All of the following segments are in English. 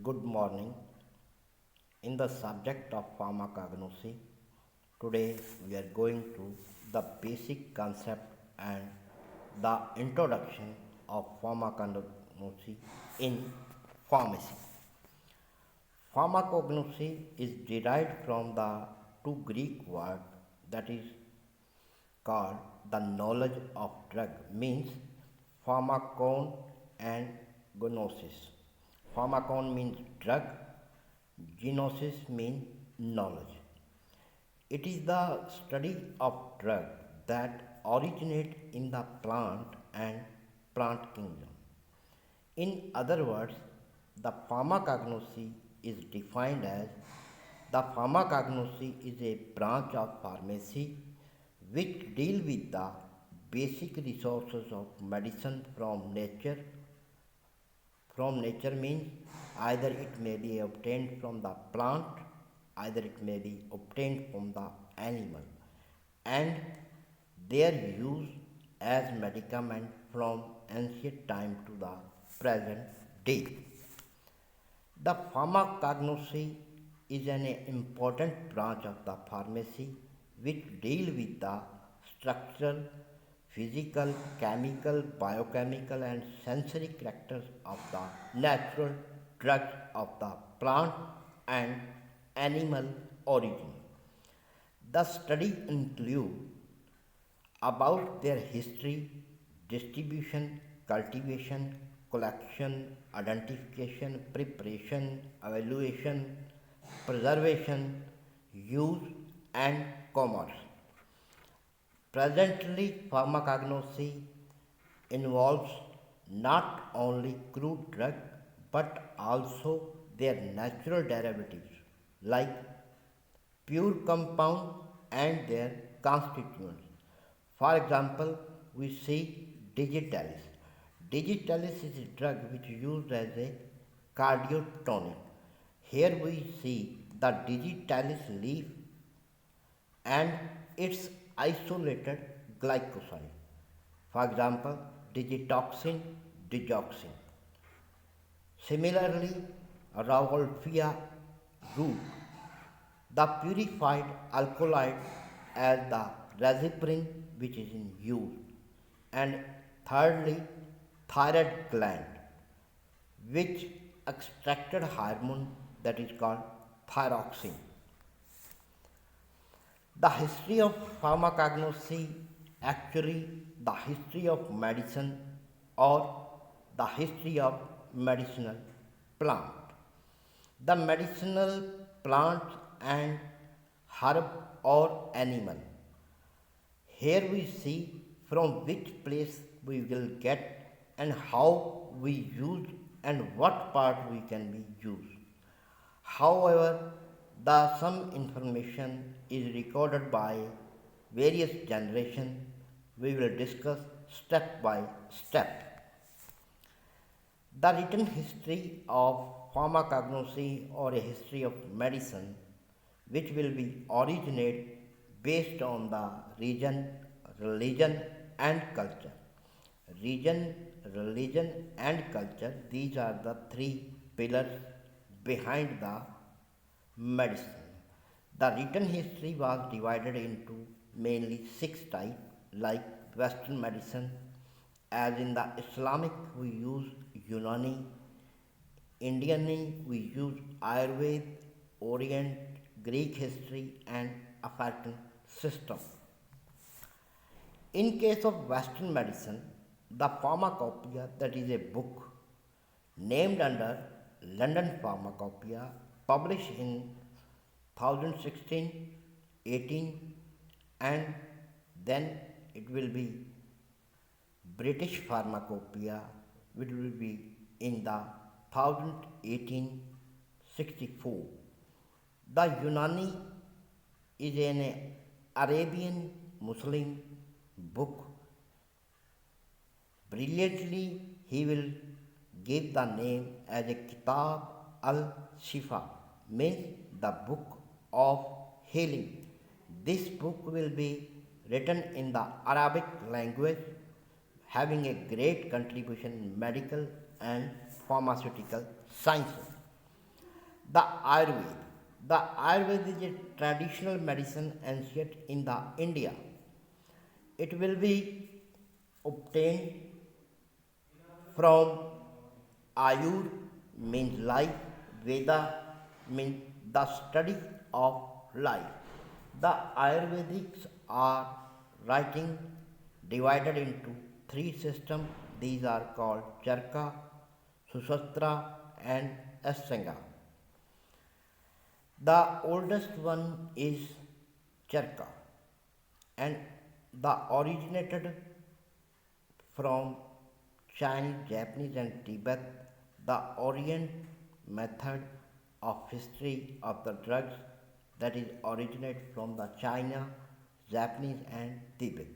Good morning. In the subject of pharmacognosy, today we are going to the basic concept and the introduction of pharmacognosy in pharmacy. Pharmacognosy is derived from the two Greek words that is called the knowledge of drug means pharmakon and gnosis. Pharmakon means drug, gnosis means knowledge. It is the study of drug that originate in the plant and plant kingdom. In other words, the pharmacognosy is defined as the pharmacognosy is a branch of pharmacy which deal with the basic resources of medicine from nature. From nature means either it may be obtained from the plant, either it may be obtained from the animal, and their use as medicament from ancient time to the present day. The pharmacognosy is an important branch of the pharmacy which deal with the structural, physical, chemical, biochemical and sensory characters of the natural drugs of the plant and animal origin. The study includes about their history, distribution, cultivation, collection, identification, preparation, evaluation, preservation, use, and commerce. Presently, pharmacognosy involves not only crude drug but also their natural derivatives like pure compound and their constituents. For example, we see digitalis. Digitalis is a drug which is used as a cardiotonic. Here we see the digitalis leaf and its isolated glycoside. For example, digitoxin, digoxin. Similarly, Rauwolfia root, the purified alkaloid as the resiprine which is in use. And thirdly, thyroid gland which extracted hormone that is called thyroxine. The history of pharmacognosy actually the history of medicine or the history of medicinal plant. The medicinal plants and herb or animal. Here we see from which place we will get and how we use and what part we can be used. However, the some information is recorded by various generations. We will discuss step by step. The written history of pharmacognosy or a history of medicine which will be originate based on the region, religion and culture. Region, religion and culture, these are the three pillars behind the medicine. The written history was divided into mainly six types like Western medicine, as in the Islamic we use Unani, Indian we use Ayurveda, Orient, Greek history and African system. In case of Western medicine, the Pharmacopoeia, that is a book named under London Pharmacopoeia, published in 1016, 18, and then it will be British Pharmacopoeia, which will be in the 1018-64. The Unani is an Arabian Muslim book. Brilliantly, he will give the name as a Kitab al-Shifa, means the book of healing. This book will be written in the Arabic language, having a great contribution in medical and pharmaceutical sciences. The Ayurveda. The Ayurveda is a traditional medicine ancient in the India. It will be obtained from Ayur means life, Veda means the study of life. The Ayurvedics are writing divided into three systems. These are called Charka, Susastra, and Ashtanga. The oldest one is Charka, and the originated from Chinese, Japanese, and Tibet. The Orient method of history of the drugs that is originate from the China, Japanese, and Tibet,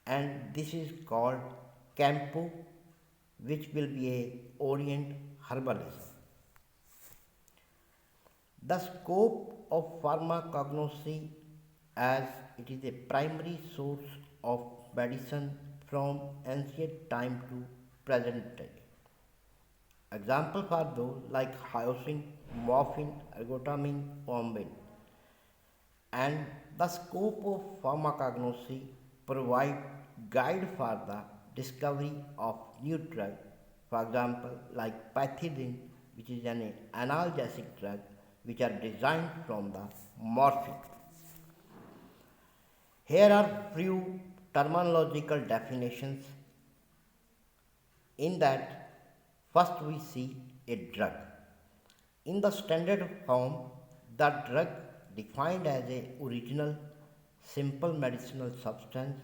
and this is called Kampu, which will be a Orient herbalism. The scope of pharmacognosy as it is a primary source of medicine from ancient time to present day. Examples are those like hyoscine, morphine, ergotamine, ombin. And the scope of pharmacognosy provide guide for the discovery of new drug. For example, like pethidine, which is an analgesic drug, which are designed from the morphine. Here are few terminological definitions. In that, first we see a drug. In the standard form, the drug defined as a original simple medicinal substance,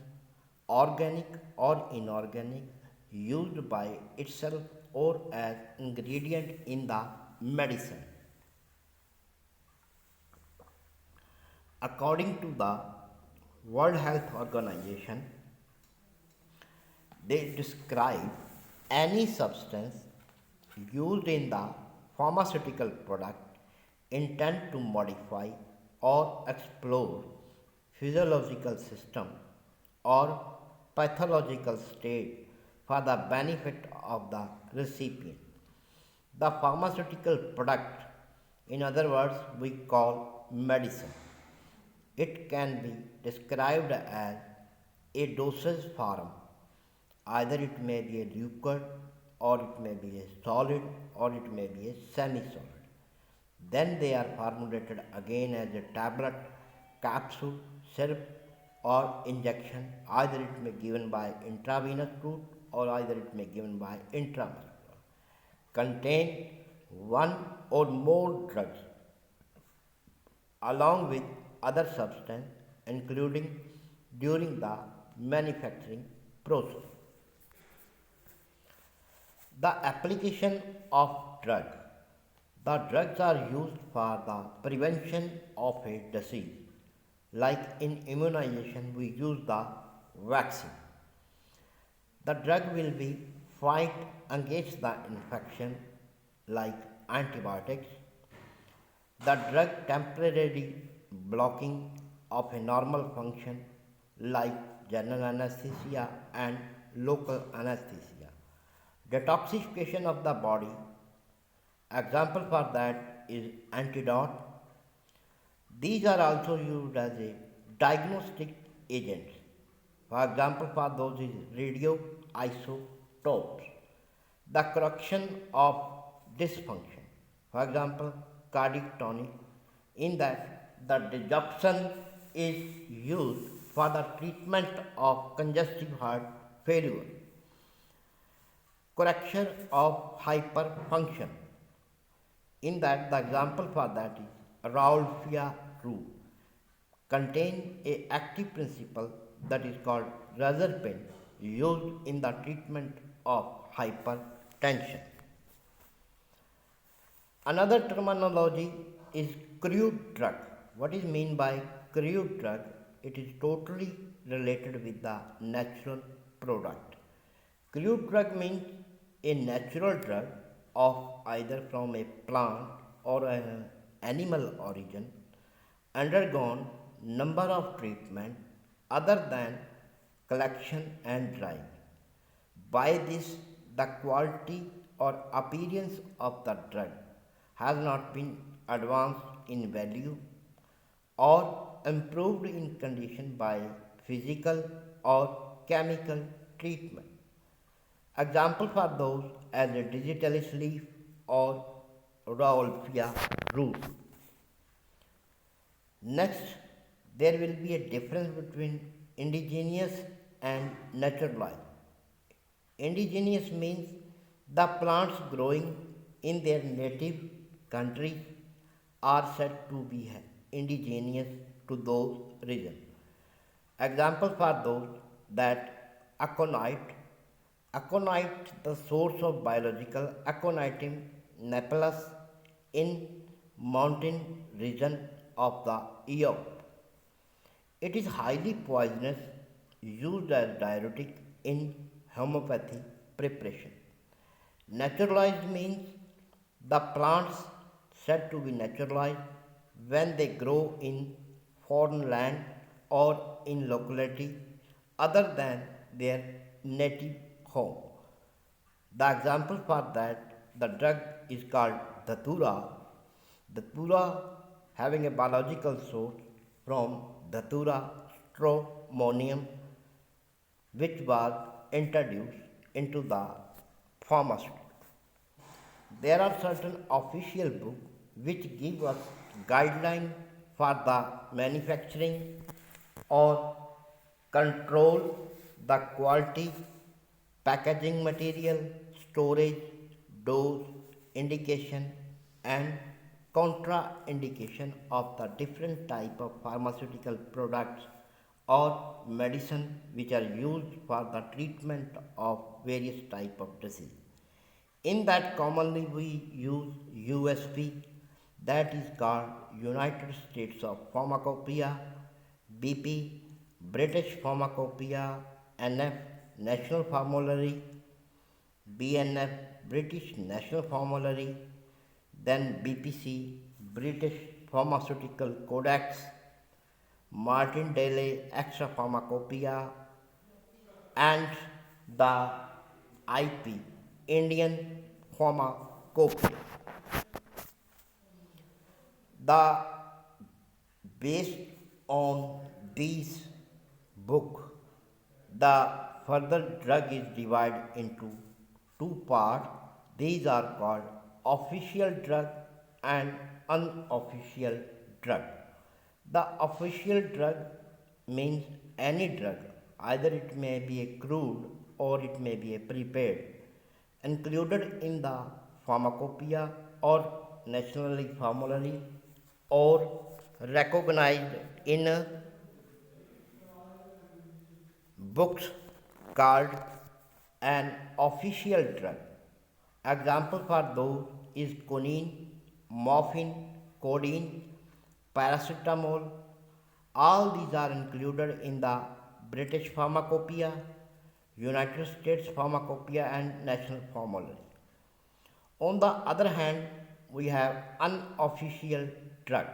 organic or inorganic, used by itself or as ingredient in the medicine. According to the World Health Organization, they describe any substance used in the pharmaceutical product intent to modify or explore physiological system or pathological state for the benefit of the recipient. The pharmaceutical product, in other words, we call medicine. It can be described as a dosage form. Either it may be a liquid, or it may be a solid, or it may be a semi-solid. Then they are formulated again as a tablet, capsule, syrup, or injection. Either it may be given by intravenous route or either it may be given by intramuscular. Contain one or more drugs along with other substance including during the manufacturing process. The application of drug. The drugs are used for the prevention of a disease. Like in immunization, we use the vaccine. The drug will be fight against the infection like antibiotics. The drug temporarily blocking of a normal function like general anesthesia and local anesthesia. Detoxification of the body. Example for that is antidote. These are also used as a diagnostic agents. For example, for those is radioisotopes. The correction of dysfunction. For example, cardiac tonic. In that, the digoxin is used for the treatment of congestive heart failure. Correction of hyperfunction. In that, the example for that is Raulfia root. Contain a active principle that is called razorpin used in the treatment of hypertension. Another terminology is crude drug. What is meant by crude drug? It is totally related with the natural product. Crude drug means a natural drug of either from a plant or an animal origin undergone number of treatment other than collection and drying. By this, the quality or appearance of the drug has not been advanced in value or improved in condition by physical or chemical treatment. Examples are those as a digital sleeve or Rauwolfia root. Next, there will be a difference between indigenous and naturalized. Indigenous means the plants growing in their native countries are said to be indigenous to those regions. Examples are those that aconite, the source of biological aconitum napellus in mountain region of the Europe. It is highly poisonous, used as diuretic in homeopathy preparation. Naturalized means the plants said to be naturalized when they grow in foreign land or in locality other than their native home. The example for that the drug is called Datura. Datura having a biological source from Datura stramonium which was introduced into the pharmaceutical. There are certain official books which give us guidelines for the manufacturing or control the quality, packaging material, storage, dose, indication and contraindication of the different type of pharmaceutical products or medicine which are used for the treatment of various type of disease. In that commonly we use USP, that is called United States of Pharmacopoeia, BP, British Pharmacopoeia, NF, National Formulary, BNF, British National Formulary, then BPC, British Pharmaceutical Codex, Martindale Extra Pharmacopoeia, and the IP, Indian Pharmacopoeia. The based on these book, the further drug is divided into two parts. These are called official drug and unofficial drug. The official drug means any drug, either it may be a crude or it may be a prepared, included in the pharmacopoeia or nationally formulary or recognized in books called an official drug. Example for those is quinine, morphine, codeine, paracetamol. All these are included in the British Pharmacopoeia, United States Pharmacopoeia and National Formulary. On the other hand, we have unofficial drug,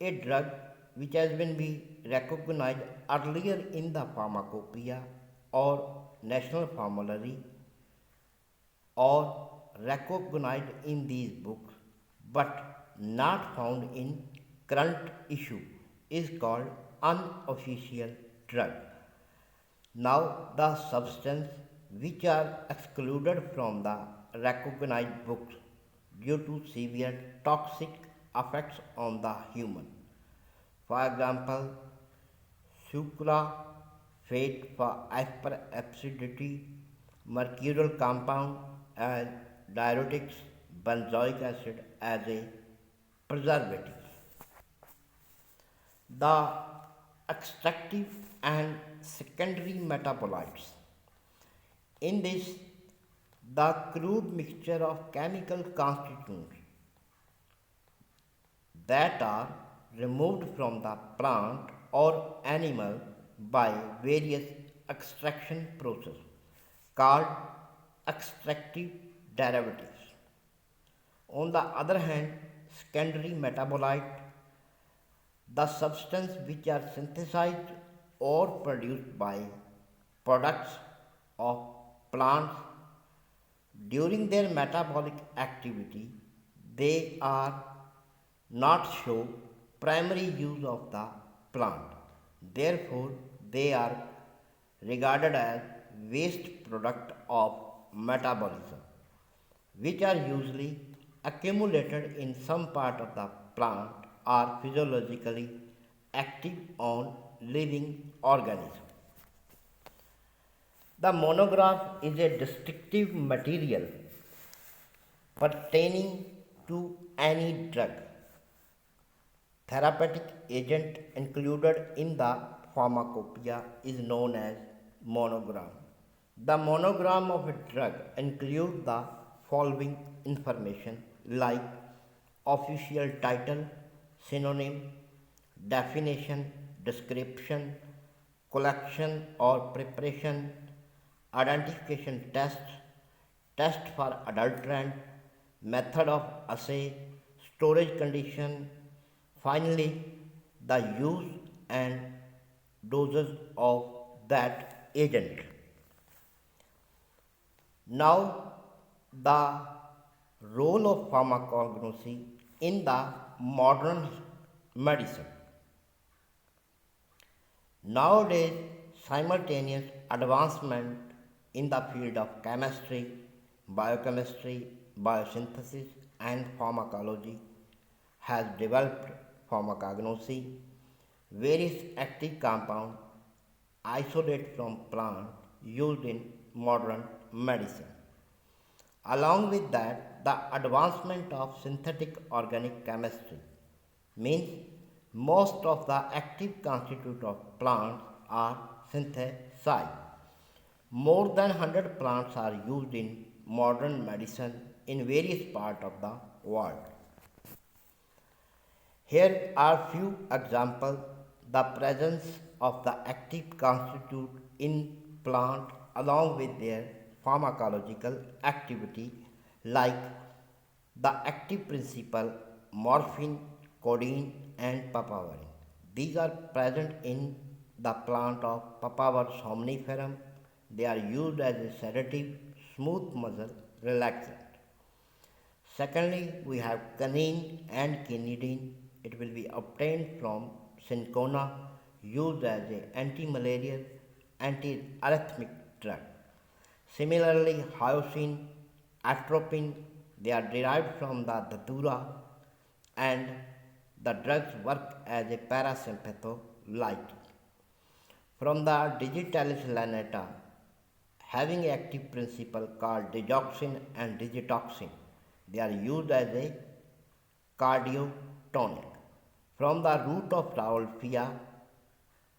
a drug which has been recognized earlier in the pharmacopoeia or national formulary or recognized in these books but not found in current issue is called unofficial drug. Now the substance which are excluded from the recognized books due to severe toxic effects on the human. For example, sucralfate for hyperacidity, mercurial compound as diuretics, benzoic acid as a preservative. The extractive and secondary metabolites. In this, the crude mixture of chemical constituents that are removed from the plant or animal by various extraction process called extractive derivatives. On the other hand, secondary metabolite, the substance which are synthesized or produced by products of plants during their metabolic activity, they are not show primary use of the plant. Therefore, they are regarded as waste product of metabolism, which are usually accumulated in some part of the plant or physiologically active on living organisms. The monograph is a distinctive material pertaining to any drug, therapeutic agent included in the pharmacopoeia is known as monogram. The monogram of a drug includes the following information like official title, synonym, definition, description, collection or preparation, identification test, test for adulterant, method of assay, storage condition, finally the use and doses of that agent. Now, the role of pharmacognosy in the modern medicine. Nowadays, simultaneous advancement in the field of chemistry, biochemistry, biosynthesis, and pharmacology has developed pharmacognosy, various active compounds isolate from plant used in modern medicine. Along with that, the advancement of synthetic organic chemistry means most of the active constituent of plants are synthesized. More than 100 plants are used in modern medicine in various parts of the world. Here are few examples. The presence of the active constituent in plant along with their pharmacological activity like the active principle morphine, codeine and papaverine. These are present in the plant of Papaver somniferum. They are used as a sedative, smooth muscle relaxant. Secondly, we have quinine and quinidine. It will be obtained from cinchona, used as an anti-malarial, anti-arrhythmic drug. Similarly, hyoscine, atropine, they are derived from the datura and the drugs work as a parasympatholytic. From the digitalis lanata, having an active principle called digoxin and digitoxin, they are used as a cardiotonic. From the root of Rauwolfia,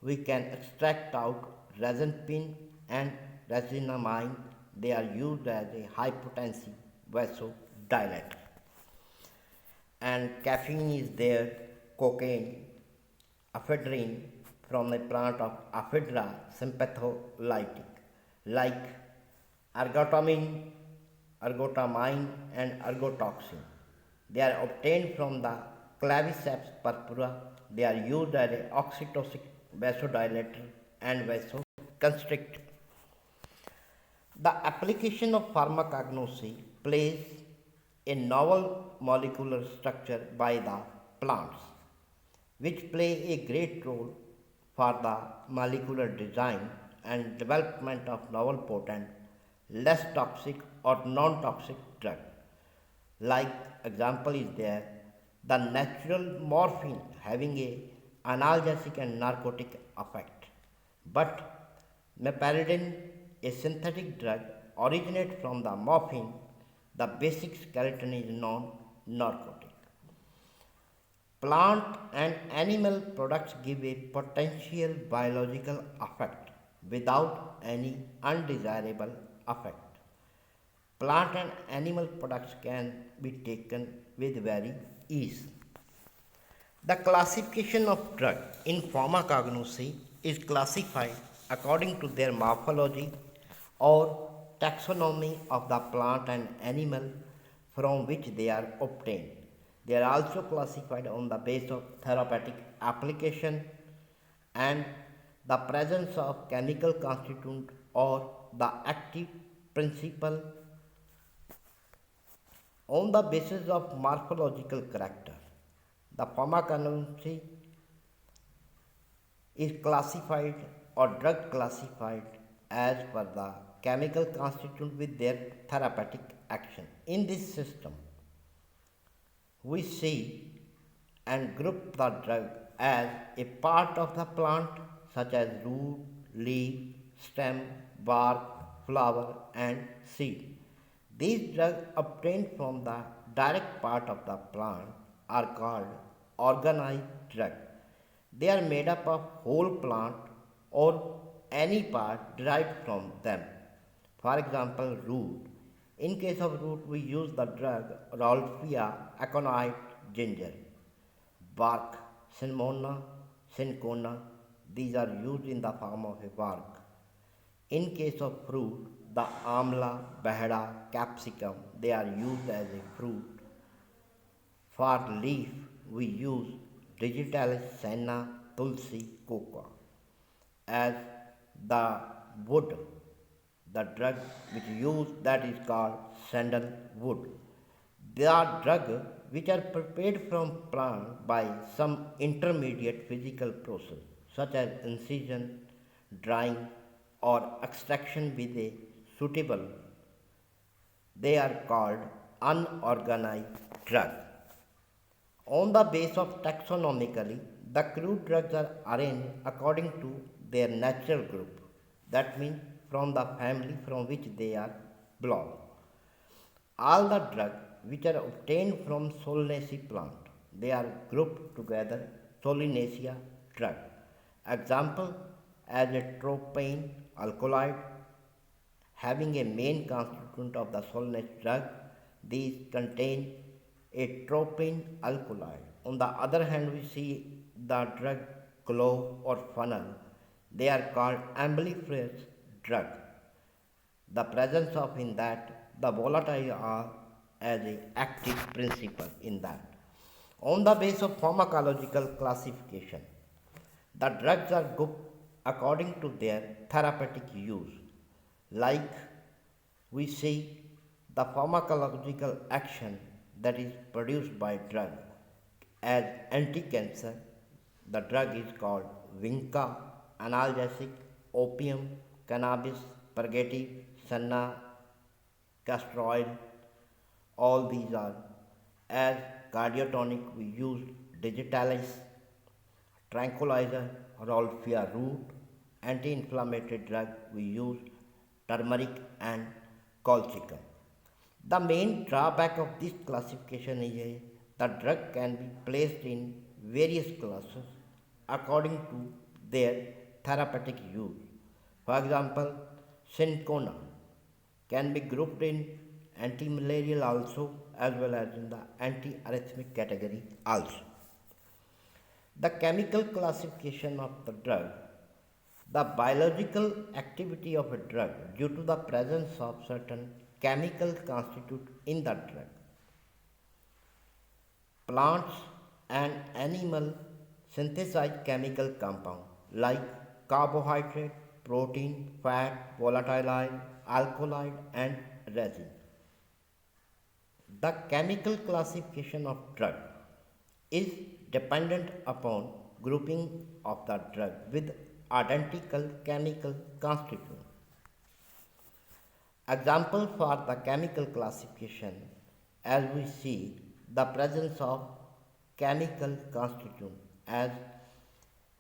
we can extract out resinpine and resinamide. They are used as a high-potency vasodilator. And caffeine is there, cocaine, ephedrine from the plant of Ephedra sympatholytic, like ergotamine, ergotamine and ergotoxin. They are obtained from the Claviceps purpura. They are used as an oxytocic vasodilator and vasoconstrictor. The application of pharmacognosy plays a novel molecular structure by the plants, which play a great role for the molecular design and development of novel potent, less toxic or non-toxic drug. Like example is there, the natural morphine having a analgesic and narcotic effect, but meperidine, a synthetic drug, originates from the morphine. The basic skeleton is non-narcotic. Plant and animal products give a potential biological effect without any undesirable effect. Plant and animal products can be taken with very ease. The classification of drug in pharmacognosy is classified according to their morphology or taxonomy of the plant and animal from which they are obtained. They are also classified on the basis of therapeutic application and the presence of chemical constituent or the active principle On the basis of morphological character, the pharmacognosy is classified or drug classified as per the chemical constituent with their therapeutic action. In this system, we see and group the drug as a part of the plant such as root, leaf, stem, bark, flower and seed. These drugs obtained from the direct part of the plant are called organized drug. They are made up of whole plant or any part derived from them. For example, root. In case of root, we use the drug Rolfia aconite ginger. Bark, cinchona, these are used in the form of a bark. In case of fruit, the amla, bahada, capsicum, they are used as a fruit. For leaf, we use digitalis, senna, tulsi, coca. As the wood, the drug which used that is called sandalwood. They are drugs which are prepared from plant by some intermediate physical process such as incision, drying or extraction with a suitable. They are called unorganized drugs. On the basis of taxonomically, the crude drugs are arranged according to their natural group. That means from the family from which they are belong. All the drugs which are obtained from Solanaceae plant, they are grouped together Solanaceae drug. Example as a tropane alkaloid having a main constituent of the Solanaceae drug, these contain a tropane alkaloid. On the other hand, we see the drug clove or funnel. They are called amblyferous drug. The presence of in that the volatile are as a active principle in that. On the basis of pharmacological classification, the drugs are grouped according to their therapeutic use. Like we see the pharmacological action that is produced by drug as anti-cancer, the drug is called vinca, analgesic, opium, cannabis, purgative, senna, castor oil. All these are as cardiotonic we use digitalis, tranquilizer, Rolfia root, anti-inflammatory drug we use turmeric and colchicum. The main drawback of this classification is the drug can be placed in various classes according to their therapeutic use. For example, cinchona can be grouped in anti-malarial also as well as in the anti-arrhythmic category also. The chemical classification of the drug, the biological activity of a drug due to the presence of certain chemical constitute in the drug. Plants and animal synthesize chemical compound like carbohydrate, protein, fat, volatile oil, alkaloid and resin. The chemical classification of drug is dependent upon grouping of the drug with identical chemical constituent. Example for the chemical classification as we see the presence of chemical constituent as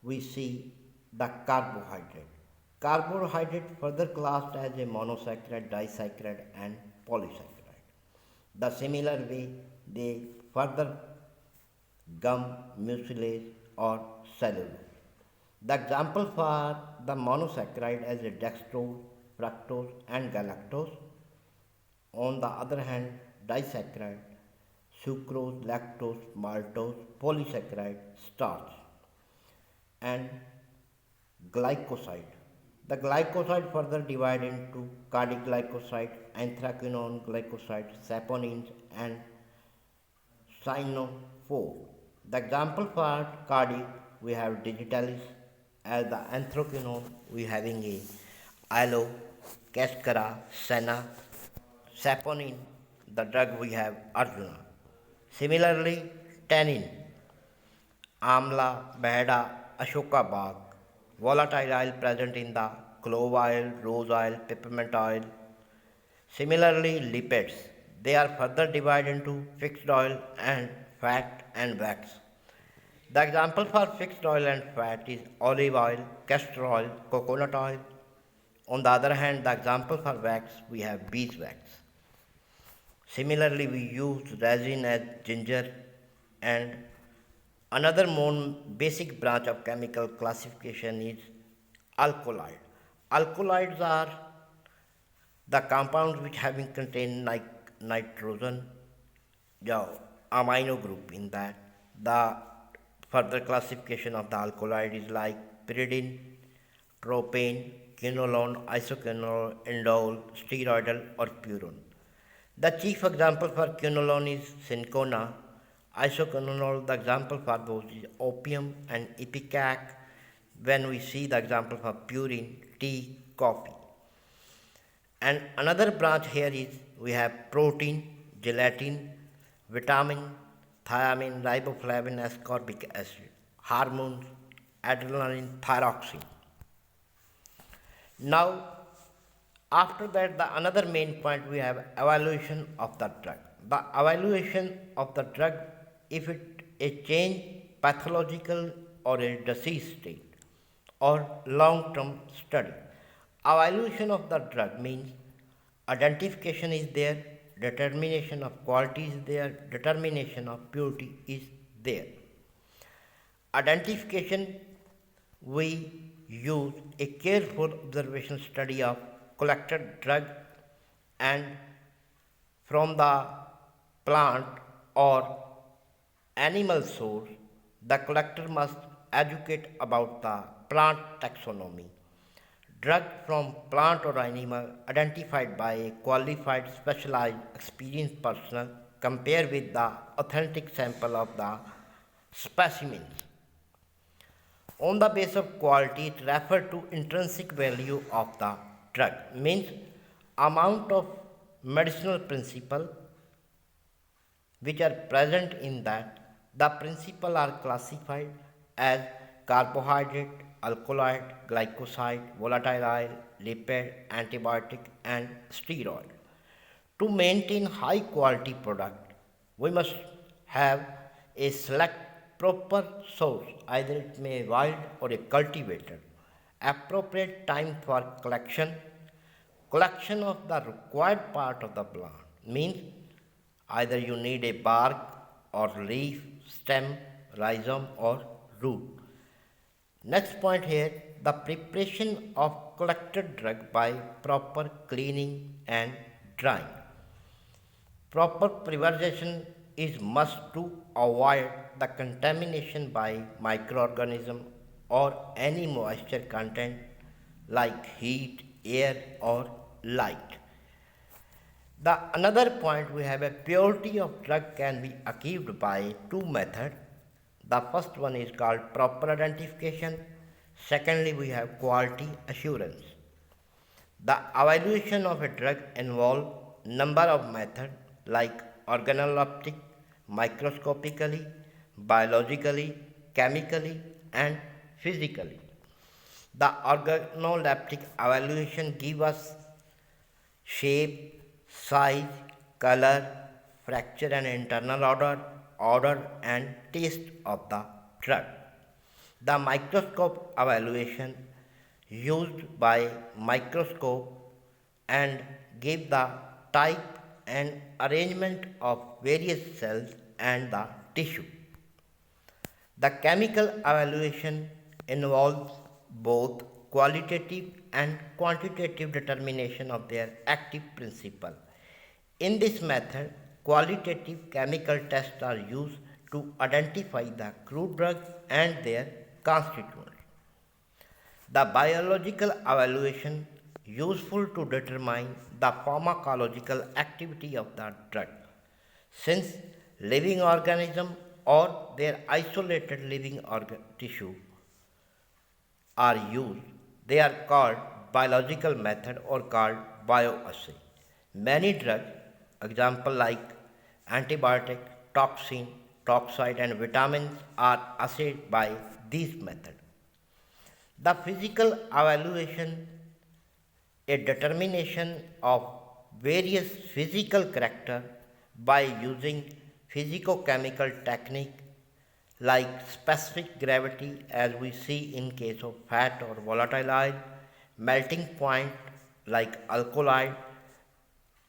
we see the carbohydrate. Carbohydrate further classed as a monosaccharide, disaccharide and polysaccharide. The similar way they further gum, mucilage or cellulose. The example for the monosaccharide as a dextrose, fructose and galactose. On the other hand, disaccharide, sucrose, lactose, maltose, polysaccharide, starch and glycoside. The glycoside further divided into cardiglycoside, anthraquinone glycoside, saponins and cyanophore. The example for cardiac we have digitalis as the anthraquinone we having a aloe, cascara, senna, saponin the drug we have Arjuna. Similarly, tannin, amla, beheda, ashoka bark, volatile oil present in the clove oil, rose oil, peppermint oil. Similarly, lipids, they are further divided into fixed oil and fat and wax. The example for fixed oil and fat is olive oil, castor oil, coconut oil. On the other hand, the example for wax, we have beeswax. Similarly, we use resin as ginger, and another more basic branch of chemical classification is alkaloid. Alkaloids are the compounds which having contain nitrogen, the amino group in that. The further classification of the alkaloid is like pyridine, propane, quinolone, isoquinol, indole, steroidal or purine. The chief example for quinolone is cinchona. Isoquinol, the example for those is opium and ipecac. When we see the example for purine, tea, coffee. And another branch here is we have protein, gelatin, vitamin, thiamine, riboflavin, ascorbic acid, hormones, adrenaline, thyroxine. Now, after that, the another main point we have evaluation of the drug. The evaluation of the drug, if it a change pathological or a disease state or long-term study. Evaluation of the drug means identification is there, determination of quality is there, determination of purity is there. Identification, we use a careful observation study of collected drug and from the plant or animal source, the collector must educate about the plant taxonomy. Drug from plant or animal identified by a qualified, specialized, experienced personnel compare with the authentic sample of the specimens. On the basis of quality, it refers to intrinsic value of the drug, means amount of medicinal principle which are present in that. The principles are classified as carbohydrate, alkaloid, glycoside, volatile oil, lipid, antibiotic and steroid. To maintain high quality product, we must have a select proper source, either it may be wild or a cultivated, appropriate time for collection of the required part of the plant, means either you need a bark or leaf, stem, rhizome or root. Next point here, the preparation of collected drug by proper cleaning and drying. Proper preservation is must to avoid the contamination by microorganism or any moisture content like heat, air or light. The another point we have a purity of drug can be achieved by two methods. The first one is called proper identification. Secondly, we have quality assurance. The evaluation of a drug involves number of methods like organoleptic, microscopically, biologically, chemically and physically. The organoleptic evaluation gives us shape, size, color, fracture and internal order and taste of the drug. The microscope evaluation used by microscope and give the type and arrangement of various cells and the tissue. The chemical evaluation involves both qualitative and quantitative determination of their active principle. In this method, qualitative chemical tests are used to identify the crude drugs and their constituents. The biological evaluation useful to determine the pharmacological activity of the drug. Since living organism or their isolated living tissue are used, they are called biological method or called bioassay. Many drugs Example like antibiotic, toxin, toxide and vitamins are assessed by this method. The physical evaluation, a determination of various physical character by using physicochemical technique like specific gravity as we see in case of fat or volatile oil, melting point like alkali,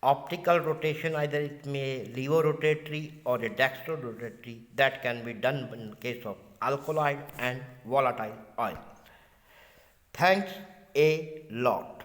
optical rotation either it may levorotatory or a dextrorotatory that can be done in case of alkali and volatile oil. Thanks a lot.